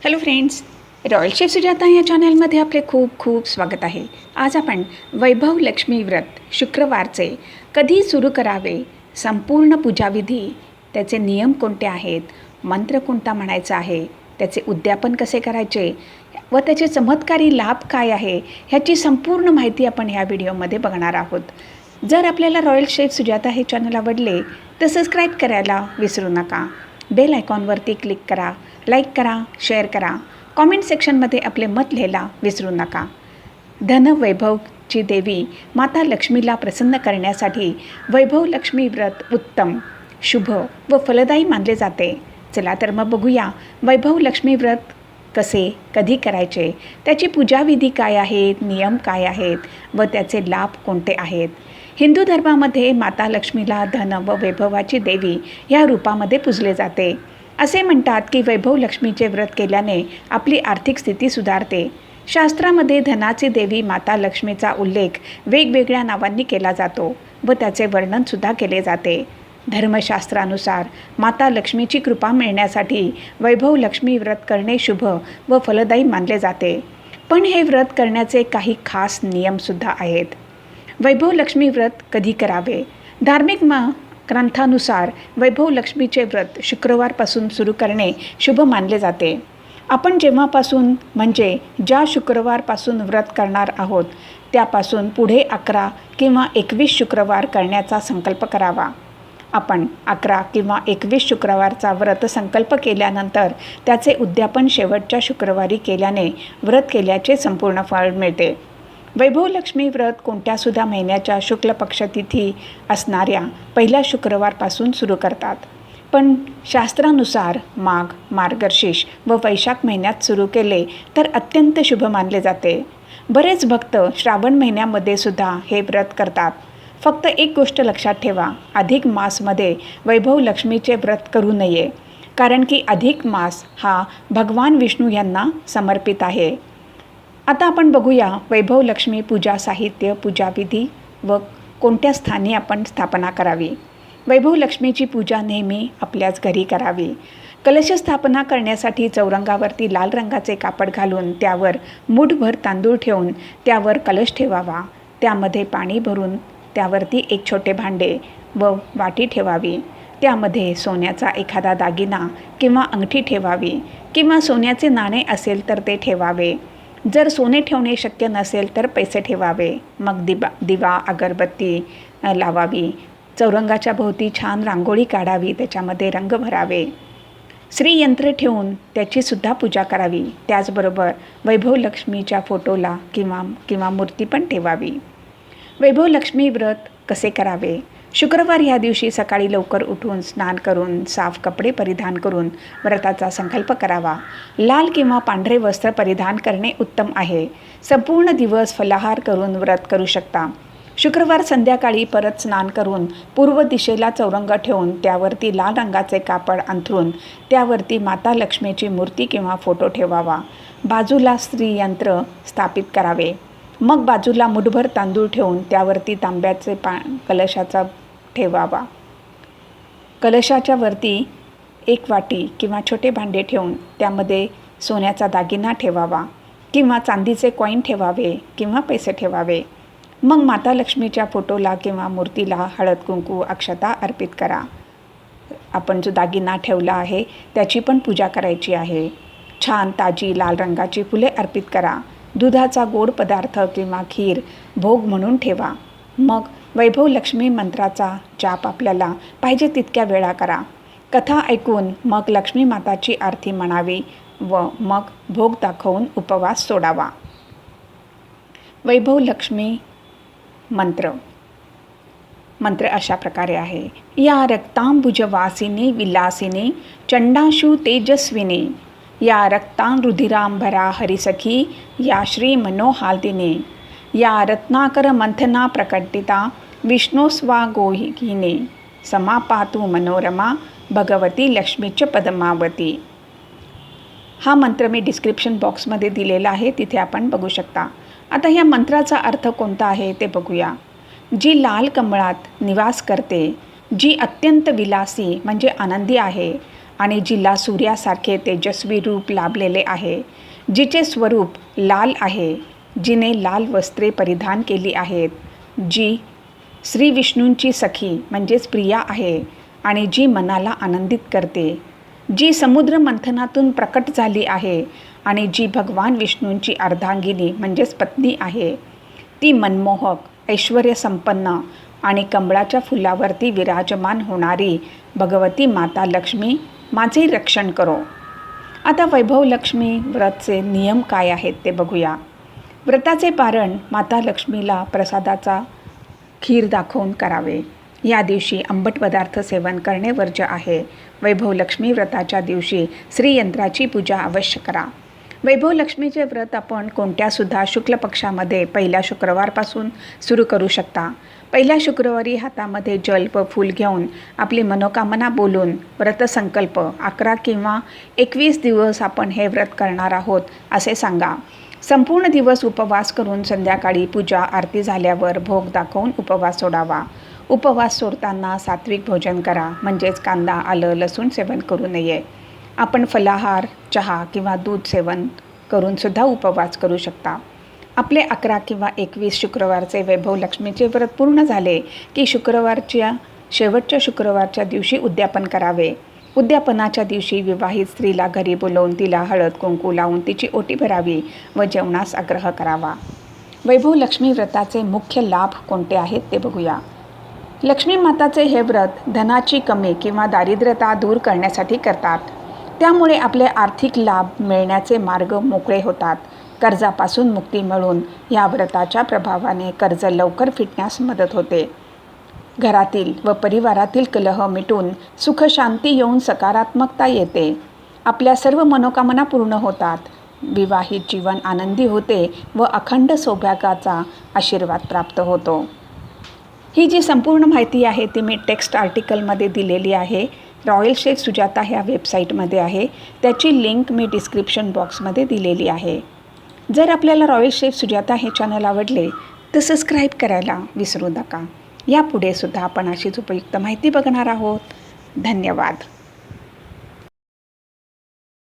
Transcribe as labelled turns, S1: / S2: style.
S1: Hello friends, royal chef Sujata या चॅनलमध्ये आपले खूप खूप स्वागत आहे. आज आपण वैभव लक्ष्मी व्रत शुक्रवारचे कधी सुरू करावे, संपूर्ण पूजाविधी, त्याचे नियम कोणते आहेत, मंत्र कोणता म्हणायचा आहे, त्याचे उद्यापन कसे करायचे व त्याचे चमत्कारी लाभ काय आहे ह्याची संपूर्ण माहिती आपण ह्या व्हिडिओमध्ये बघणार आहोत. जर आपल्याला रॉयल शेफ सुजाता हे चॅनल आवडले तर सबस्क्राईब करायला विसरू नका. बेल आयकॉनवरती क्लिक करा, लाईक करा, शेअर करा, कॉमेंट सेक्शनमध्ये आपले मत लिहायला विसरू नका. धनवैभवची देवी माता लक्ष्मीला प्रसन्न करण्यासाठी वैभव लक्ष्मी व्रत उत्तम, शुभ व फलदायी मानले जाते. चला तर मग बघूया वैभव लक्ष्मी व्रत कसे कधी करायचे, त्याची पूजाविधी काय आहेत, नियम काय आहेत व त्याचे लाभ कोणते आहेत. हिंदू धर्मामध्ये माता लक्ष्मीला धन व वैभवाची देवी या रूपामध्ये पूजले जाते. असे म्हणतात की वैभव लक्ष्मीचे व्रत केल्याने आपली आर्थिक स्थिती सुधारते. शास्त्रामध्ये धनाची देवी माता लक्ष्मीचा उल्लेख वेगवेगळ्या नावांनी केला जातो व त्याचे वर्णनसुद्धा केले जाते. धर्मशास्त्रानुसार माता लक्ष्मीची कृपा मिळण्यासाठी वैभव लक्ष्मी व्रत करणे शुभ व फलदायी मानले जाते. पण हे व्रत करण्याचे काही खास नियमसुद्धा आहेत. वैभव लक्ष्मी व्रत कधी करावे? धार्मिक ग्रंथानुसार वैभव लक्ष्मीचे व्रत शुक्रवारपासून सुरू करणे शुभ मानले जाते. आपण जेव्हापासून म्हणजे ज्या शुक्रवारपासून व्रत करणार आहोत त्यापासून पुढे 11 किंवा 21 शुक्रवार करण्याचा संकल्प करावा. आपण 11 किंवा 21 शुक्रवारचा व्रत संकल्प केल्यानंतर त्याचे उद्यापन शेवटच्या शुक्रवारी केल्याने व्रत केल्याचे संपूर्ण फळ मिळते. वैभव लक्ष्मी व्रत कोणत्यासुद्धा महिन्याच्या शुक्ल पक्ष तिथी असणाऱ्या पहिल्या शुक्रवारपासून सुरू करतात. पण शास्त्रानुसार माघ, मार्गशीर्ष व वैशाख महिन्यात सुरू केले तर अत्यंत शुभ मानले जाते. बरेच भक्त श्रावण महिन्यामध्ये सुद्धा हे व्रत करतात. फक्त एक गोष्ट लक्षात ठेवा, अधिक मासमध्ये वैभव लक्ष्मीचे व्रत करू नये, कारण की अधिक मास हा भगवान विष्णू यांना समर्पित आहे. आता आपण बघूया वैभव लक्ष्मी पूजा साहित्य, पूजाविधी व कोणत्या स्थानी आपण स्थापना करावी. वैभव लक्ष्मीची पूजा नेहमी आपल्याच घरी करावी. कलश स्थापना करण्यासाठी चौरंगावरती लाल रंगाचे कापड घालून त्यावर मूठभर तांदूळ ठेवून त्यावर कलश ठेवावा. त्यामध्ये पाणी भरून त्यावरती एक छोटे भांडे व वाटी ठेवावी. त्यामध्ये सोन्याचा एखादा दागिना किंवा अंगठी ठेवावी किंवा सोन्याचे नाणे असेल तर ते ठेवावे. जर सोने ठेवणे शक्य नसेल तर पैसे ठेवावे. मग दिवा अगरबत्ती लावावी. चौरंगाच्या भोवती छान रांगोळी काढावी, त्याच्यामध्ये रंग भरावे. श्रीयंत्र ठेवून त्याचीसुद्धा पूजा करावी. त्याचबरोबर वैभव लक्ष्मीच्या फोटोला किंवा मूर्ती पण ठेवावी. वैभव लक्ष्मी व्रत कसे करावे? शुक्रवार ह्या दिवशी सकाळी लवकर उठून स्नान करून साफ कपडे परिधान करून व्रताचा संकल्प करावा. लाल किंवा पांढरे वस्त्र परिधान करणे उत्तम आहे. संपूर्ण दिवस फलाहार करून व्रत करू शकता. शुक्रवार संध्याकाळी परत स्नान करून पूर्व दिशेला चौरंग ठेवून त्यावरती लाल रंगाचे कापड अंथरून त्यावरती माता लक्ष्मीची मूर्ती किंवा फोटो ठेवावा. बाजूला श्रीयंत्र स्थापित करावे. मग बाजूला मुठभर तांदूळ ठेवून त्यावरती तांब्याचे कलशाचा ठेवावा. कलशाच्या वरती एक वाटी किंवा छोटे भांडे ठेवून त्यामध्ये सोन्याचा दागिना ठेवावा किंवा चांदीचे कॉईन ठेवावे किंवा पैसे ठेवावे. मग माता लक्ष्मीच्या फोटोला किंवा मूर्तीला हळद कुंकू अक्षता अर्पित करा. आपण जो दागिना ठेवला आहे त्याची पण पूजा करायची आहे. छान ताजी लाल रंगाची फुले अर्पित करा. दुधाचा गोड पदार्थ किंवा खीर भोग म्हणून ठेवा. मग वैभव लक्ष्मी मंत्राचा जाप आपल्याला पाहिजे तितक्या वेळा करा. कथा ऐकून मग लक्ष्मी माताची आरती म्हणावी व मग भोग दाखवून उपवास सोडावा. वैभव लक्ष्मी मंत्र अशा प्रकारे आहे. या रक्तांबुजवासिनी विलासिनी चंडाशू तेजस्विनी, या रक्तांरुधिरांबरा हरिसखी, या श्री मनोहाल्दिनी, या रत्नाकर मंथना प्रकटिता विष्णोस्वागोहिनी, समापातु मनोरमा भगवती लक्ष्मीच पद्मावती. हा मंत्र मी डिस्क्रिप्शन बॉक्समध्ये दिलेला आहे, तिथे आपण बघू शकता. आता ह्या मंत्राचा अर्थ कोणता आहे ते बघूया. जी लाल कमळात निवास करते, जी अत्यंत विलासी म्हणजे आनंदी आहे आणि जिला सूर्यासारखे तेजस्वी रूप लाभलेले आहे, जिचे स्वरूप लाल आहे, जिने लाल वस्त्रे परिधान केली आहेत, जी श्री विष्णूंची सखी म्हणजेच प्रिया आहे आणि जी मनाला आनंदित करते, जी समुद्र मंथनातून प्रकट झाली आहे आणि जी भगवान विष्णूंची अर्धांगिनी म्हणजेच पत्नी आहे, ती मनमोहक, ऐश्वर्यसंपन्न आणि कमळाच्या फुलावरती विराजमान होणारी भगवती माता लक्ष्मी माझे रक्षण करो. आता वैभव लक्ष्मी व्रतचे नियम काय आहेत ते बघूया. व्रताचे पारण माता लक्ष्मीला प्रसादाचा खीर दाखवून करावे. या दिवशी आंबट पदार्थ सेवन करणे वर्ज्य आहे. वैभव लक्ष्मी व्रताच्या दिवशी श्रीयंत्राची पूजा अवश्य करा. वैभव लक्ष्मीचे व्रत आपण कोणत्यासुद्धा शुक्ल पक्षामध्ये पहिल्या शुक्रवारपासून सुरू करू शकता. पहिल्या शुक्रवारी हातामध्ये जल व फूल घेऊन आपली मनोकामना बोलून व्रतसंकल्प 11 किंवा 21 दिवस आपण हे व्रत करणार आहोत असे सांगा. संपूर्ण दिवस उपवास करून संध्याकाळी पूजा आरती झाल्यावर भोग दाखवून उपवास सोडावा. उपवास सोडताना सात्विक भोजन करा, म्हणजेच कांदा, आलं, लसूण सेवन करू नये. आपण फलाहार, चहा किंवा दूध सेवन करूनसुद्धा उपवास करू शकता. आपले 11 किंवा 21 शुक्रवारचे वैभव लक्ष्मीचे व्रत पूर्ण झाले की शुक्रवारच्या शेवटच्या शुक्रवारच्या दिवशी उद्यापन करावे. उद्यापनाच्या दिवशी विवाहित स्त्रीला घरी बोलवून तिला हळद कुंकू लावून तिची ओटी भरावी व जेवणास आग्रह करावा. वैभव लक्ष्मी व्रताचे मुख्य लाभ कोणते आहेत ते बघूया. लक्ष्मी माताचे हे व्रत धनाची कमी किंवा दारिद्र्यता दूर करण्यासाठी करतात. त्यामुळे आपले आर्थिक लाभ मिळण्याचे मार्ग मोकळे होतात. कर्जापासून मुक्ती मिळून या व्रताच्या प्रभावाने कर्ज लवकर फिटण्यास मदत होते. घरातील व परिवारातील कलह मिटून सुखशांती येऊन सकारात्मकता येते. आपल्या सर्व मनोकामना पूर्ण होतात. विवाहित जीवन आनंदी होते व अखंड सौभाग्याचा आशीर्वाद प्राप्त होतो. ही जी संपूर्ण माहिती आहे ती मी टेक्स्ट आर्टिकलमध्ये दिलेली आहे. रॉयल शेफ सुजाता ह्या वेबसाईटमध्ये आहे. त्याची लिंक मी डिस्क्रिप्शन बॉक्समध्ये दिलेली आहे. जर आपल्याला रॉयल शेफ सुजाता हे चॅनल आवडले तर सबस्क्राईब करायला विसरू नका. यापुढे सुद्धा आपण अशीच उपयुक्त माहिती बघणार आहोत. धन्यवाद.